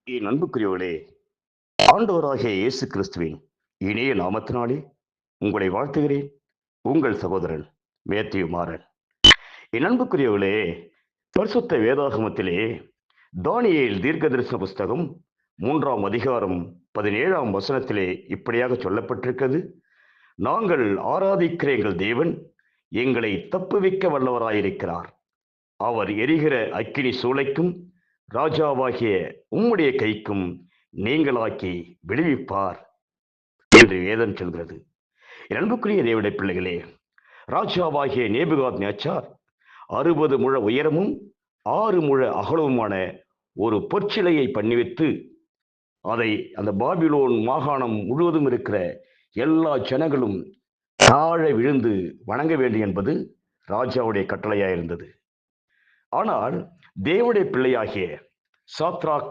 என் அன்புக்குரியவர்களே, ஆண்டவராகிய இயேசு கிறிஸ்துவின் இனிய நாமத்தினாலே உங்களை வாழ்த்துகிறேன். உங்கள் சகோதரன் மேத்யூ மாறன். என் அன்புக்குரியவர்களே, பரிசுத்த வேதாகமத்திலே தானியேல் தீர்க்கதரிசன புஸ்தகம் 3ஆம் அதிகாரம் 17ஆம் வசனத்திலே இப்படியாக சொல்லப்பட்டிருக்கிறது. நாங்கள் ஆராதிக்கிற எங்கள் தேவன் எங்களை தப்புவிக்க வல்லவராயிருக்கிறார். அவர் எரிகிற அக்கினி சூளைக்கும் ராஜாவாகிய உம்முடைய கைக்கும் நீங்களாக்கி விடுவிப்பார் என்று வேதம் சொல்கிறது. என் அன்புக்குரிய தேவனுடைய பிள்ளைகளே, ராஜாவாகிய நேபுகாத் நேச்சார் 60 முழ உயரமும் 6 முழ அகலவுமான ஒரு பொற்சிலையை பண்ணி வைத்து அதை அந்த பாபிலோன் மாகாணம் முழுவதும் இருக்கிற எல்லா ஜனங்களும் தாழ விழுந்து வணங்க வேண்டும் என்பது ராஜாவுடைய கட்டளையாயிருந்தது. ஆனால் தேவனுடைய பிள்ளையாகிய சாத்ராக்